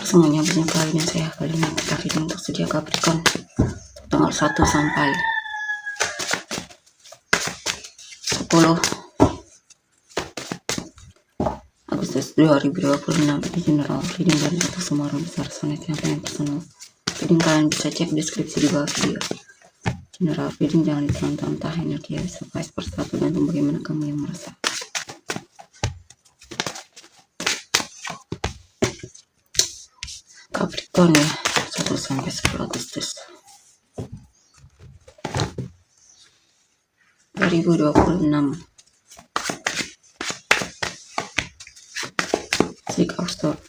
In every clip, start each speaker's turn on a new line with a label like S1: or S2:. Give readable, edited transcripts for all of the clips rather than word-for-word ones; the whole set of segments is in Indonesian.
S1: semuanya berjumpa lagi dengan saya. Kali ini kita reading untuk zodiak Capricorn tanggal 1 sampai 10 Agustus 2026. Ini general reading dari satu semua orang besar sonet yang pengen personal reading. Kalian bisa cek deskripsi di bawah video. General reading jangan ditonton, entah energi ya, surprise persatu gantung bagaimana kamu yang merasa. Capricorn ya, 1 sampai 10 Agustus 2026. Six of Swords,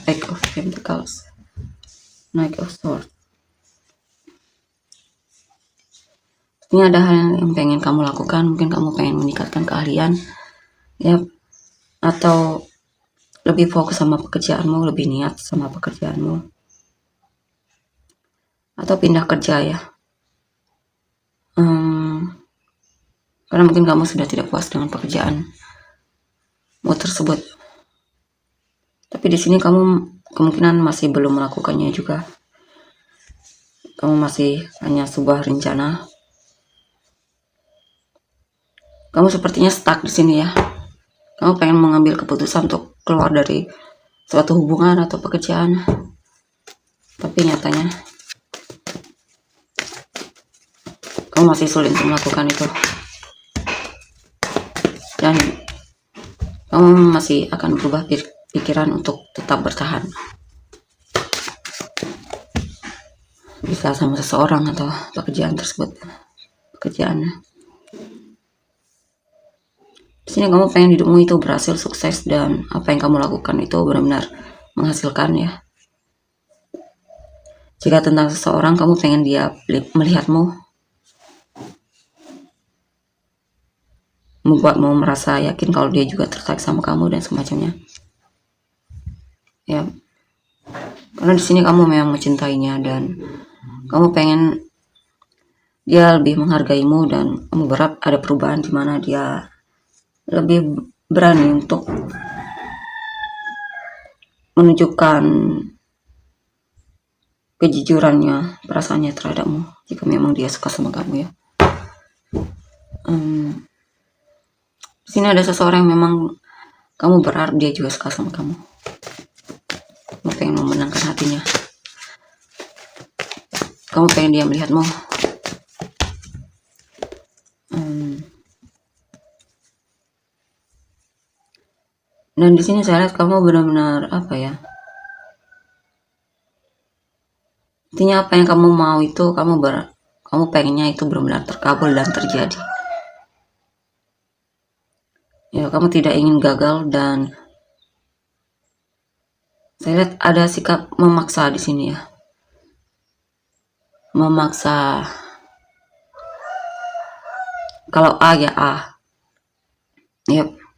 S1: Eight of Pentacles, Knight of Swords. Ini ada hal yang pengen kamu lakukan, mungkin kamu pengen meningkatkan keahlian ya, atau lebih fokus sama pekerjaanmu, lebih niat sama pekerjaanmu, atau pindah kerja ya. Karena mungkin kamu sudah tidak puas dengan pekerjaanmu tersebut. Tapi di sini kamu kemungkinan masih belum melakukannya juga. Kamu masih hanya sebuah rencana. Kamu sepertinya stuck di sini ya. Kamu pengen mengambil keputusan untuk keluar dari suatu hubungan atau pekerjaan. Tapi nyatanya kamu masih sulit untuk melakukan itu. Dan kamu masih akan berubah pikiran untuk tetap bertahan. Bisa sama seseorang atau pekerjaan tersebut. Pekerjaannya. Di sini kamu pengen hidupmu itu berhasil, sukses, dan apa yang kamu lakukan itu benar-benar menghasilkan ya. Jika tentang seseorang, kamu pengen dia melihatmu, membuatmu merasa yakin kalau dia juga tertarik sama kamu dan semacamnya. Ya, karena di sini kamu memang mencintainya dan kamu pengen dia lebih menghargaimu, dan kamu berharap ada perubahan di mana dia lebih berani untuk menunjukkan kejujurannya, perasaannya terhadapmu jika memang dia suka sama kamu ya. Di sini ada seseorang yang memang kamu berharap dia juga suka sama kamu. Kamu pengen memenangkan hatinya. Kamu pengen dia melihatmu. Dan di sini saya lihat kamu benar-benar apa ya? Intinya apa yang kamu mau itu kamu pengennya itu benar-benar terkabul dan terjadi. Ya, kamu tidak ingin gagal, dan saya lihat ada sikap memaksa di sini ya. Memaksa. Kalau A ya A. Yep.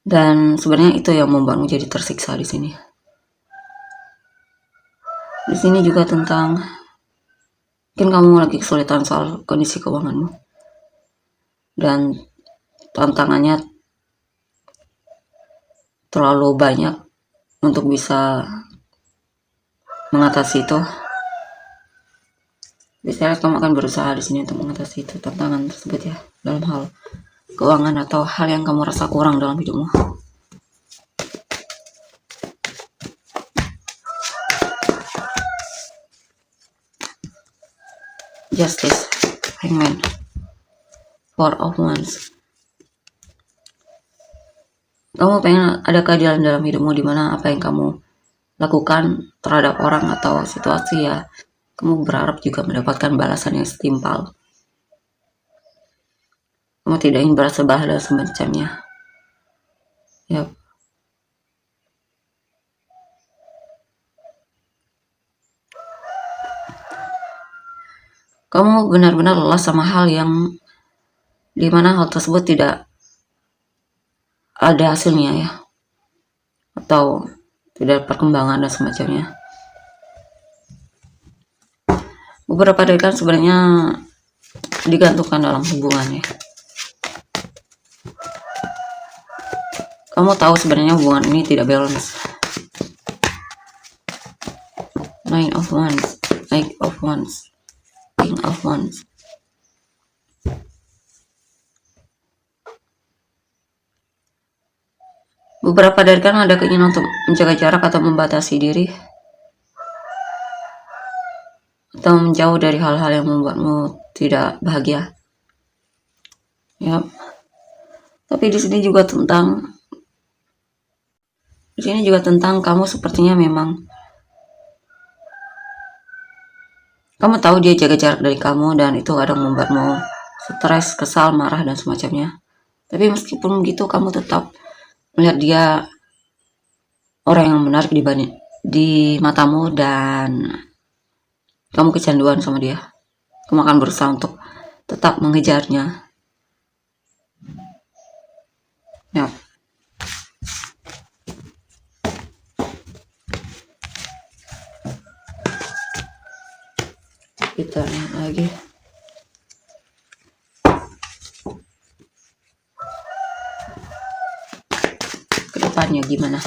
S1: Dan sebenarnya itu yang membuatmu jadi tersiksa di sini. Di sini juga tentang mungkin kamu lagi kesulitan soal kondisi keuanganmu. Dan tantangannya terlalu banyak untuk bisa mengatasi itu. Biasanya kamu akan berusaha di sini untuk mengatasi itu, tantangan tersebut ya, dalam hal keuangan atau hal yang kamu rasa kurang dalam hidupmu. Justice, Hangman, Four of Wands. Kamu pengen ada keadilan dalam hidupmu, dimana apa yang kamu lakukan terhadap orang atau situasi ya, kamu berharap juga mendapatkan balasan yang setimpal. Kamu tidak ingin berasa bahagia semacamnya. Ya. Kamu benar-benar lelah sama hal yang dimana hal tersebut tidak ada hasilnya ya, atau tidak perkembangan dan semacamnya. Beberapa dari kalian sebenarnya digantungkan dalam hubungan ya. Kamu tahu sebenarnya hubungan ini tidak balance. Nine of Wands, Eight of Wands, King of Wands. Beberapa dari kalian ada keinginan untuk menjaga jarak atau membatasi diri, atau menjauh dari hal-hal yang membuatmu tidak bahagia. Ya. Tapi di sini juga tentang kamu sepertinya memang kamu tahu dia jaga jarak dari kamu, dan itu kadang membuatmu stres, kesal, marah, dan semacamnya. Tapi meskipun begitu, kamu tetap melihat dia orang yang menarik di matamu, dan kamu kecanduan sama dia. Kamu akan berusaha untuk tetap mengejarnya. Ya. Kita lihat lagi. Kedepannya gimana?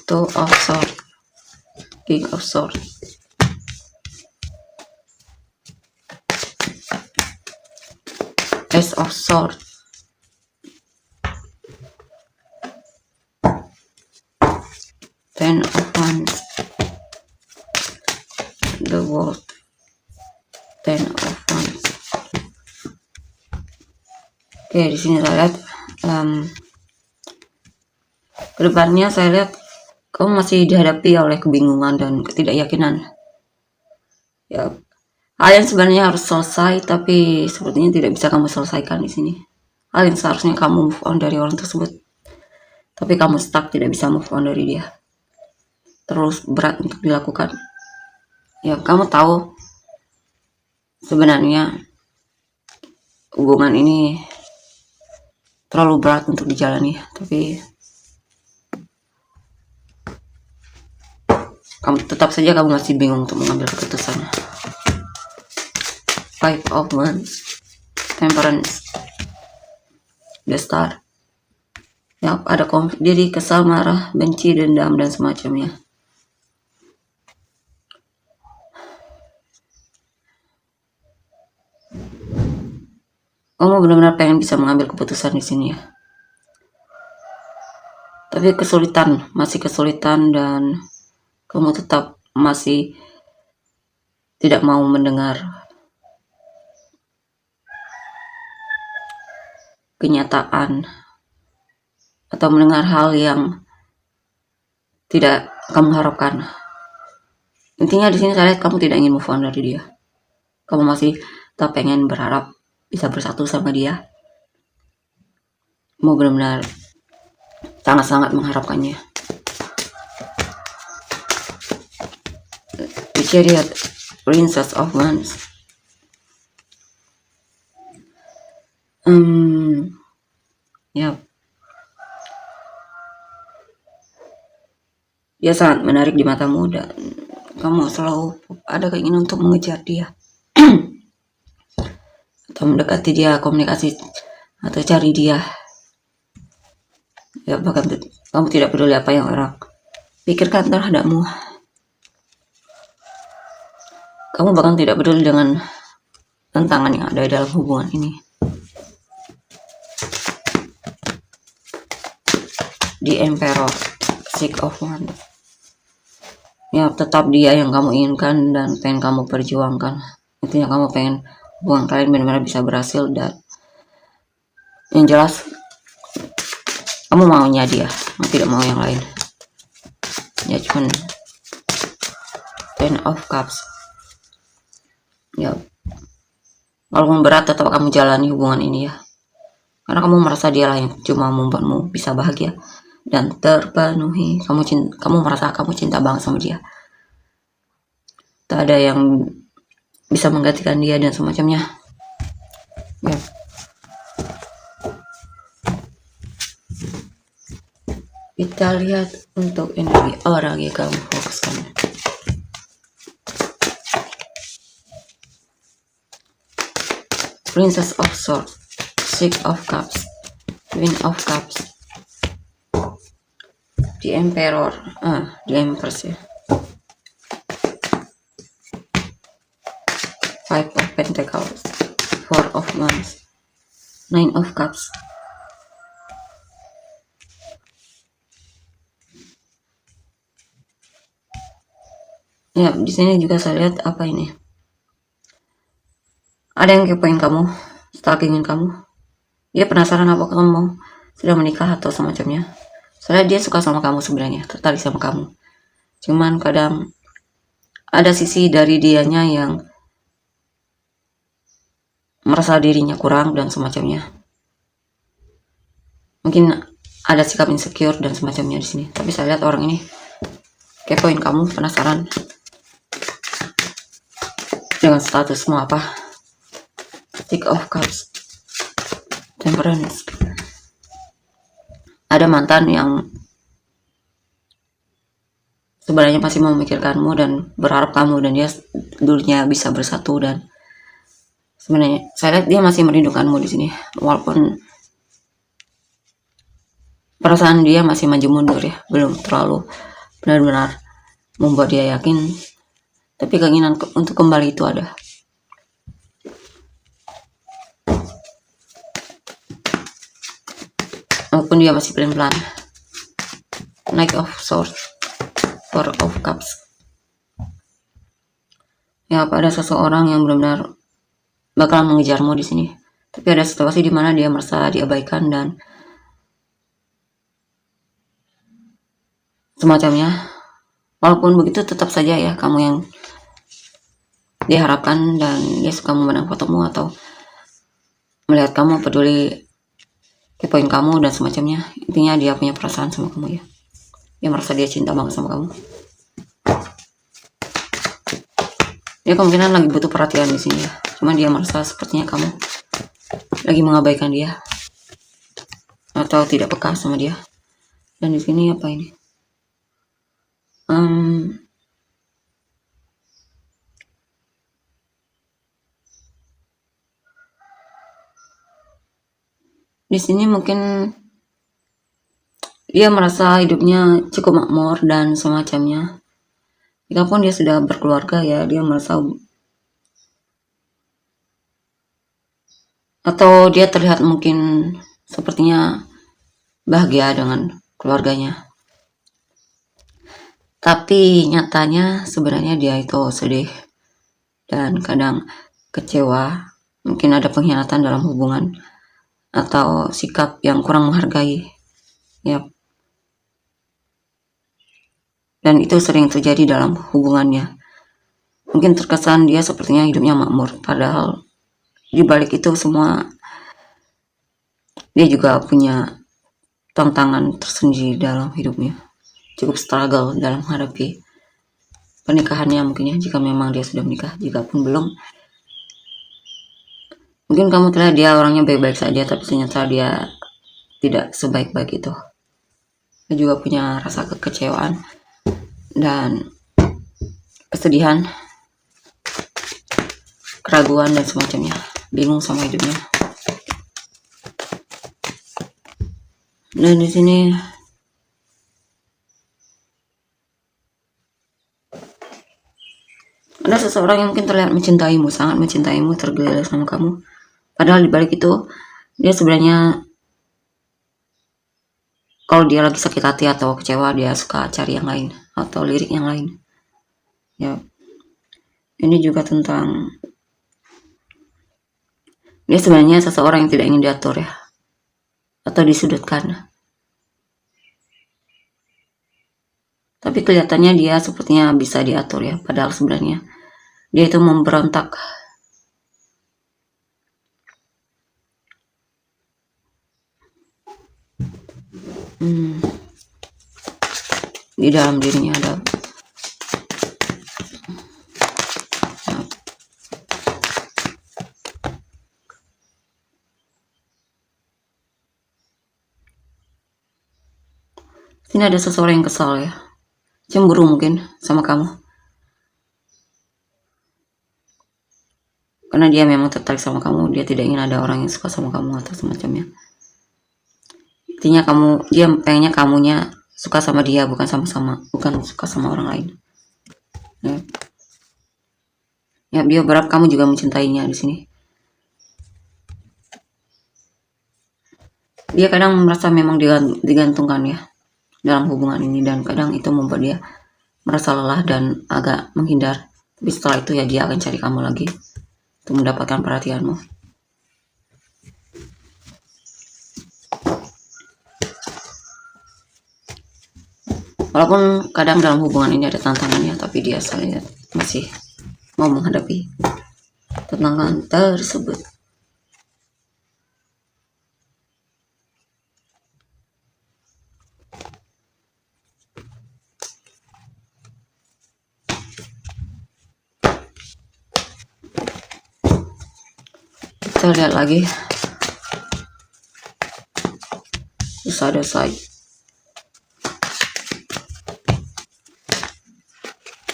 S1: Two of Swords, King of Swords. Ace of Swords. Ten of Wands. The World. Ten of Wands. Oke, di sini saya lihat kedepannya saya lihat kamu masih dihadapi oleh kebingungan dan ketidakyakinan. Ya, hal yang sebenarnya harus selesai, tapi sepertinya tidak bisa kamu selesaikan di sini. Hal yang seharusnya kamu move on dari orang tersebut, tapi kamu stuck, tidak bisa move on dari dia. Terus berat untuk dilakukan. Ya, kamu tahu sebenarnya hubungan ini terlalu berat untuk dijalani, tapi tetap saja kamu masih bingung untuk mengambil keputusan. Five of Wands, Temperance, The Star. Ya, ada konflik diri, kesal, marah, benci, dendam, dan semacamnya. Kamu benar-benar pengen bisa mengambil keputusan di sini ya. Tapi masih kesulitan, dan kamu tetap masih tidak mau mendengar kenyataan atau mendengar hal yang tidak kamu harapkan. Intinya di sini saya lihat kamu tidak ingin move on dari dia. Kamu masih tetap pengen berharap bisa bersatu sama dia. Mau benar-benar sangat-sangat mengharapkannya. The Chariot, Princess of Wands. Ya. Dia sangat menarik di matamu, dan kamu selalu ada keinginan untuk mengejar dia. Atau mendekati dia, komunikasi, atau cari dia. Ya, bahkan kamu tidak peduli apa yang orang pikirkan terhadapmu. Kamu bahkan tidak peduli dengan tantangan yang ada dalam hubungan ini. The Emperor, Six of Wands. Ya, tetap dia yang kamu inginkan dan pengen kamu perjuangkan. Intinya kamu pengen hubungan kalian benar-benar bisa berhasil, dan yang jelas kamu maunya dia, tidak mau yang lain. Ya, cuman Ten of Cups. Ya, walaupun berat tetap kamu jalani hubungan ini ya, karena kamu merasa dialah yang cuma membuatmu bisa bahagia dan terpenuhi. Kamu merasa kamu cinta banget sama dia. Tak ada yang bisa menggantikan dia dan semacamnya. Ya. Kita lihat untuk energi orang yang kamu fokuskan. Princess of Swords, Six of Cups, Queen of Cups, The Emperor, The Empress ya. Five of Pentacles, Four of Wands, Nine of Cups. Ya, di sini juga saya lihat apa ini? Ada yang kepoin kamu, stalkingin kamu. Dia penasaran apa kamu sudah menikah atau semacamnya. Soalnya dia suka sama kamu sebenarnya, tertarik sama kamu. Cuman kadang ada sisi dari dianya yang merasa dirinya kurang dan semacamnya. Mungkin ada sikap insecure dan semacamnya di sini. Tapi saya lihat orang ini kepoin kamu, penasaran dengan statusmu apa. Six of Cups, Temperance. Ada mantan yang sebenarnya masih memikirkanmu dan berharap kamu dan dia dulunya bisa bersatu, dan sebenarnya saya lihat dia masih merindukanmu di sini, walaupun perasaan dia masih maju mundur ya, belum terlalu benar-benar membuat dia yakin, tapi keinginan untuk kembali itu ada. Walaupun dia masih pelan-pelan. Knight of Swords, Four of Cups. Ya, ada seseorang yang benar-benar bakal mengejarmu di sini. Tapi ada situasi di mana dia merasa diabaikan dan semacamnya. Walaupun begitu, tetap saja ya kamu yang diharapkan, dan dia suka memandang fotomu atau melihat kamu peduli, kepoin kamu dan semacamnya. Intinya dia punya perasaan sama kamu ya. Dia merasa dia cinta banget sama kamu. Dia kemungkinan lagi butuh perhatian di sini ya. Cuman dia merasa sepertinya kamu lagi mengabaikan dia atau tidak peka sama dia. Dan di sini apa ini? Di sini mungkin dia merasa hidupnya cukup makmur dan semacamnya. Jikapun dia sudah berkeluarga ya, dia merasa, atau dia terlihat mungkin sepertinya bahagia dengan keluarganya. Tapi nyatanya sebenarnya dia itu sedih dan kadang kecewa. Mungkin ada pengkhianatan dalam hubungan atau sikap yang kurang menghargai. Ya. Dan itu sering terjadi dalam hubungannya. Mungkin terkesan dia sepertinya hidupnya makmur, padahal di balik itu semua dia juga punya tantangan tersendiri dalam hidupnya. Cukup struggle dalam menghadapi pernikahannya mungkin ya, jika memang dia sudah menikah. Jika pun belum, mungkin kamu terlihat dia orangnya baik-baik saja, tapi ternyata dia tidak sebaik-baik itu. Dia juga punya rasa kekecewaan dan kesedihan, keraguan dan semacamnya, bingung sama hidupnya. Dan di sini ada seseorang yang mungkin terlihat mencintaimu, sangat mencintaimu, tergila sama kamu. Padahal di balik itu dia sebenarnya, kalau dia lagi sakit hati atau kecewa, dia suka cari yang lain atau lirik yang lain. Ya, ini juga tentang dia sebenarnya seseorang yang tidak ingin diatur ya, atau disudutkan. Tapi kelihatannya dia sepertinya bisa diatur ya, padahal sebenarnya dia itu memberontak. Di dalam dirinya ada sini ada seseorang yang kesal ya, cemburu mungkin sama kamu, karena dia memang tertarik sama kamu. Dia tidak ingin ada orang yang suka sama kamu atau semacamnya. Intinya dia pengennya kamunya suka sama dia, bukan suka sama orang lain. Ya, dia berharap kamu juga mencintainya di sini. Dia kadang merasa memang digantungkan ya dalam hubungan ini, dan kadang itu membuat dia merasa lelah dan agak menghindar. Tapi setelah itu ya dia akan cari kamu lagi untuk mendapatkan perhatianmu. Walaupun kadang dalam hubungan ini ada tantangannya, tapi dia saya lihat masih mau menghadapi tantangan tersebut. Kita lihat lagi other side.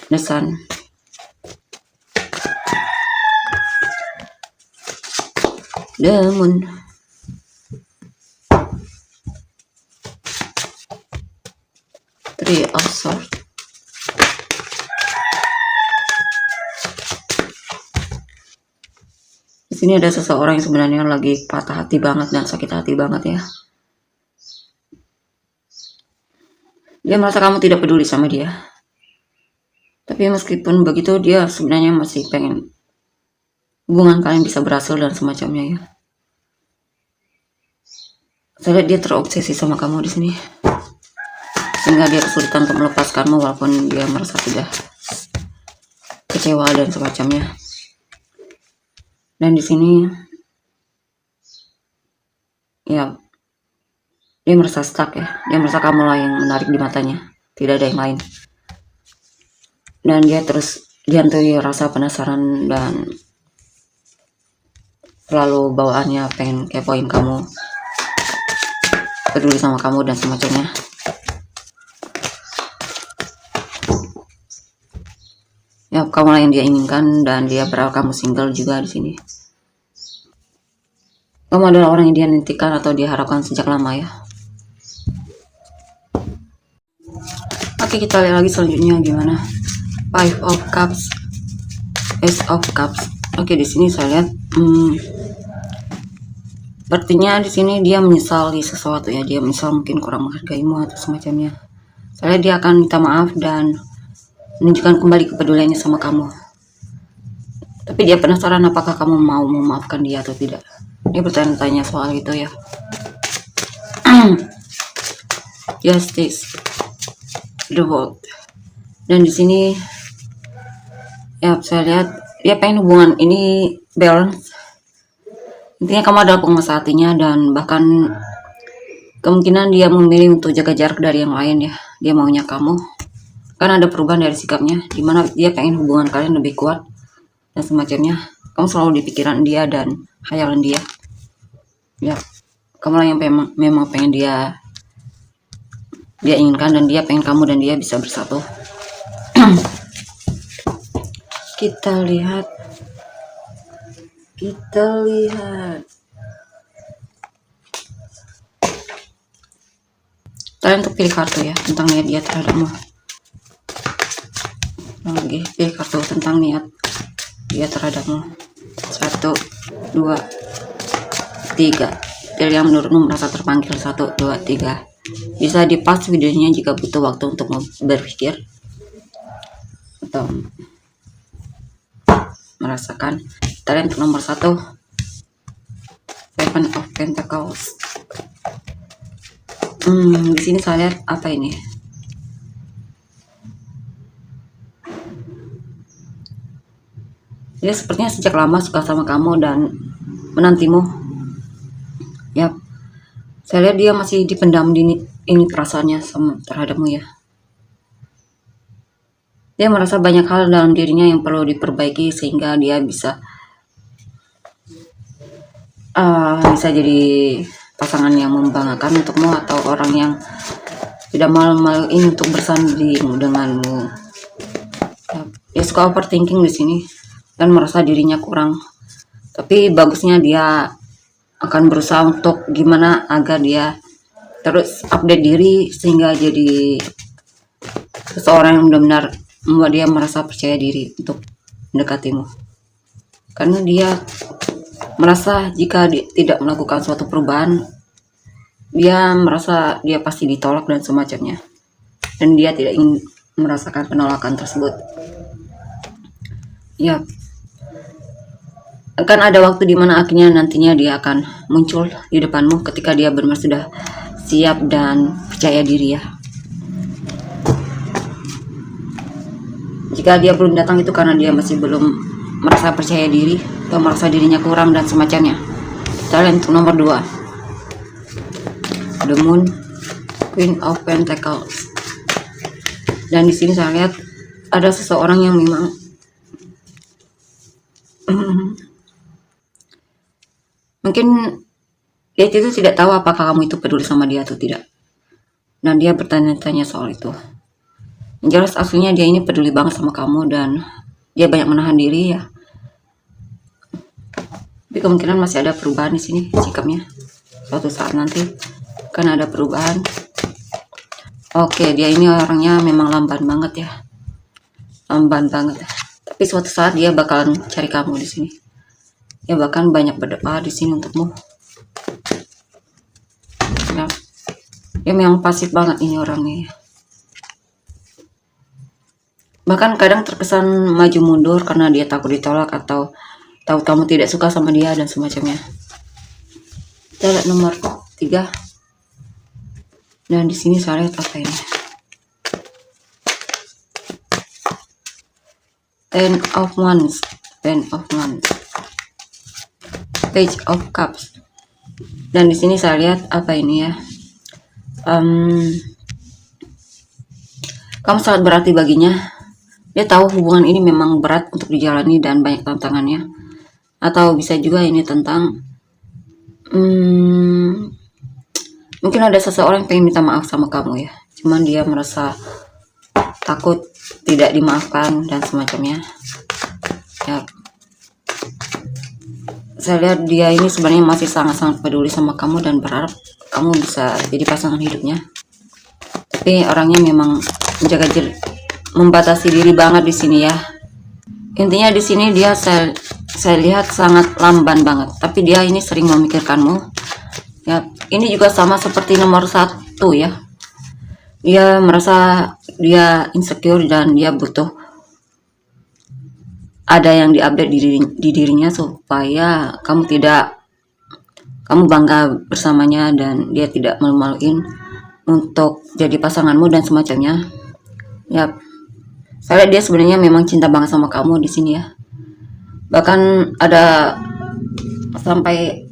S1: The sun. The moon. Three of swords. Di sini ada seseorang yang sebenarnya lagi patah hati banget dan sakit hati banget ya. Dia merasa kamu tidak peduli sama dia. Tapi meskipun begitu, dia sebenarnya masih pengen hubungan kalian bisa berhasil dan semacamnya ya. Saya lihat dia terobsesi sama kamu di sini, sehingga dia kesulitan untuk melepaskanmu walaupun dia merasa sudah kecewa dan semacamnya. Dan di sini ya dia merasa stuck ya. Dia merasa kamu lah yang menarik di matanya, tidak ada yang lain. Dan dia terus dihantui rasa penasaran dan selalu bawaannya pengen kepoin kamu, peduli sama kamu dan semacamnya. Ya, kamu lah yang dia inginkan dan dia berharap kamu single juga di sini. Kamu adalah orang yang dia nantikan atau dia harapkan sejak lama ya. Oke, kita lihat lagi selanjutnya gimana. Five of Cups, Ace of Cups. Oke, di sini saya lihat sepertinya di sini dia menyesali sesuatu ya. Dia menyesal mungkin kurang menghargaimu atau semacamnya. Saya lihat dia akan minta maaf dan menunjukkan kembali kepeduliannya sama kamu. Tapi dia penasaran apakah kamu mau memaafkan dia atau tidak. Dia bertanya-tanya soal itu ya. Justice, the world. Dan di sini ya saya lihat dia pengen hubungan ini balance. Intinya kamu adalah penguasa hatinya dan bahkan kemungkinan dia memilih untuk jaga jarak dari yang lain ya. Dia maunya kamu. Kan ada perubahan dari sikapnya, dimana dia pengen hubungan kalian lebih kuat dan semacamnya. Kamu selalu di pikiran dia dan hayalan dia. Ya, kamu lah yang memang pengen dia inginkan, dan dia pengen kamu dan dia bisa bersatu. Kita lihat kalian untuk pilih kartu ya tentang niat dia terhadapmu. Lagi pilih kartu tentang niat dia terhadapmu. 1, 2, 3. Pilih yang menurutmu merasa terpanggil. 1, 2, 3. Bisa di pause videonya jika butuh waktu untuk berpikir atau merasakan. Kita lihat untuk nomor 1, Seven of Pentacles. Di sini saya lihat apa ini? Dia sepertinya sejak lama suka sama kamu dan menantimu. Ya, saya lihat dia masih dipendam ini perasaannya terhadapmu ya. Dia merasa banyak hal dalam dirinya yang perlu diperbaiki sehingga dia bisa jadi pasangan yang membanggakan untukmu atau orang yang tidak malu-maluin untuk bersanding denganmu. Ya, dia suka overthinking di sini dan merasa dirinya kurang. Tapi bagusnya dia akan berusaha untuk gimana agar dia terus update diri sehingga jadi seseorang yang benar-benar membuat dia merasa percaya diri untuk mendekatimu. Karena dia merasa jika tidak melakukan suatu perubahan, dia merasa dia pasti ditolak dan semacamnya, dan dia tidak ingin merasakan penolakan tersebut. Ya, akan ada waktu dimana akhirnya nantinya dia akan muncul di depanmu ketika dia benar-benar sudah siap dan percaya diri ya. Jika dia belum datang itu karena dia masih belum merasa percaya diri atau merasa dirinya kurang dan semacamnya. Kita lihat untuk nomor 2, The Moon, Queen of Pentacles. Dan di sini saya lihat ada seseorang yang memang mungkin dia itu tidak tahu apakah kamu itu peduli sama dia atau tidak, dan dia bertanya-tanya soal itu. Yang jelas aslinya dia ini peduli banget sama kamu dan dia banyak menahan diri ya. Tapi kemungkinan masih ada perubahan di sini sikapnya. Suatu saat nanti kan ada perubahan. Oke, dia ini orangnya memang lamban banget ya. Lamban banget. Tapi suatu saat dia bakalan cari kamu di sini. Ya bahkan banyak berdoa di sini untukmu. Ya, dia memang pasif banget ini orangnya. Bahkan kadang terkesan maju mundur karena dia takut ditolak atau tahu kamu tidak suka sama dia dan semacamnya. Kita lihat nomor 3. Dan di sini saya lihat apa ini? Ten of Wands, Page of Cups. Dan di sini saya lihat apa ini ya? Kamu sangat berarti baginya. Dia tahu hubungan ini memang berat untuk dijalani dan banyak tantangannya. Atau bisa juga ini tentang mungkin ada seseorang yang pengen minta maaf sama kamu ya, cuman dia merasa takut tidak dimaafkan dan semacamnya ya. Saya lihat dia ini sebenarnya masih sangat-sangat peduli sama kamu dan berharap kamu bisa jadi pasangan hidupnya, tapi orangnya memang membatasi diri banget di sini ya. Intinya di sini dia saya lihat sangat lamban banget, tapi dia ini sering memikirkanmu. Ya, ini juga sama seperti nomor 1 ya. Dia merasa dia insecure dan dia butuh ada yang diupdate di dirinya supaya kamu bangga bersamanya dan dia tidak malu-maluin untuk jadi pasanganmu dan semacamnya. Ya, saya lihat dia sebenarnya memang cinta banget sama kamu di sini ya. Bahkan ada sampai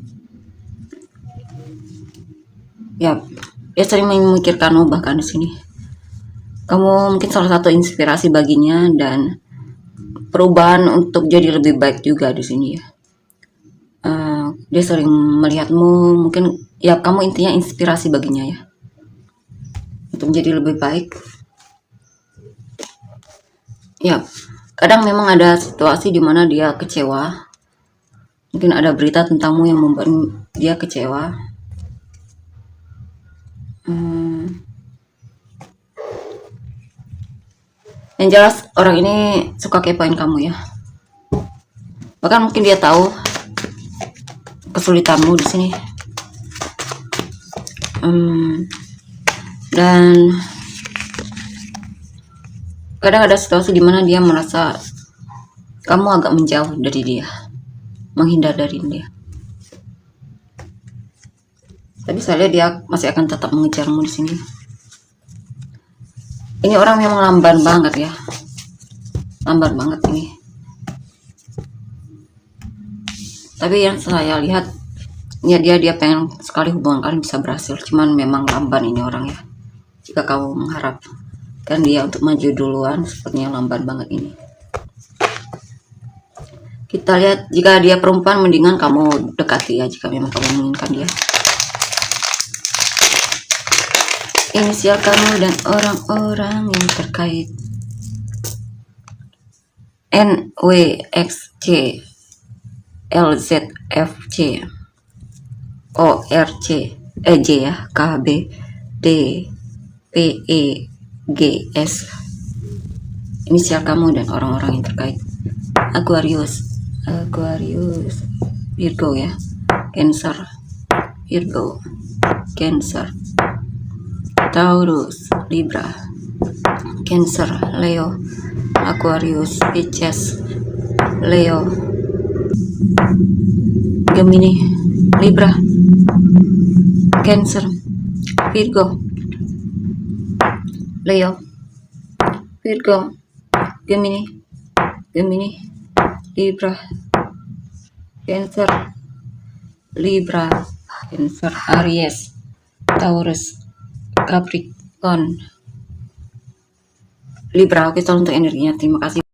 S1: ya, dia sering memikirkanmu bahkan di sini. Kamu mungkin salah satu inspirasi baginya dan perubahan untuk jadi lebih baik juga di sini ya. Dia sering melihatmu, mungkin ya kamu intinya inspirasi baginya ya untuk menjadi lebih baik. Ya, kadang memang ada situasi di mana dia kecewa. Mungkin ada berita tentangmu yang membuat dia kecewa. Yang jelas orang ini suka kepoin kamu ya. Bahkan mungkin dia tahu kesulitanmu di sini. Dan kadang ada situasi di mana dia merasa kamu agak menjauh dari dia, menghindar dari dia. Tapi saya lihat dia masih akan tetap mengejarmu di sini. Ini orang memang lamban banget ya, lamban banget ini. Tapi yang saya lihat ya dia pengen sekali hubungan kalian bisa berhasil, cuman memang lamban ini orang ya. Jika kamu mengharapkan dia untuk maju duluan, sepertinya lamban banget ini. Kita lihat jika dia perempuan, mendingan kamu dekati ya jika memang kamu menginginkan dia. Inisial kamu dan orang-orang yang terkait. NWXC, LZFC, ORC, EJ ya, KB, D P E G S. Inisial kamu dan orang-orang yang terkait. Aquarius, Virgo ya, Cancer, Virgo, Cancer, Taurus, Libra, Cancer, Leo, Aquarius, Pisces, Leo, Gemini, Libra, Cancer, Virgo, Leo, Virgo, Gemini, Libra, Cancer, Libra, Cancer, Aries, Taurus, Capricorn, Libra. Oke, tolong untuk energinya. Terima kasih.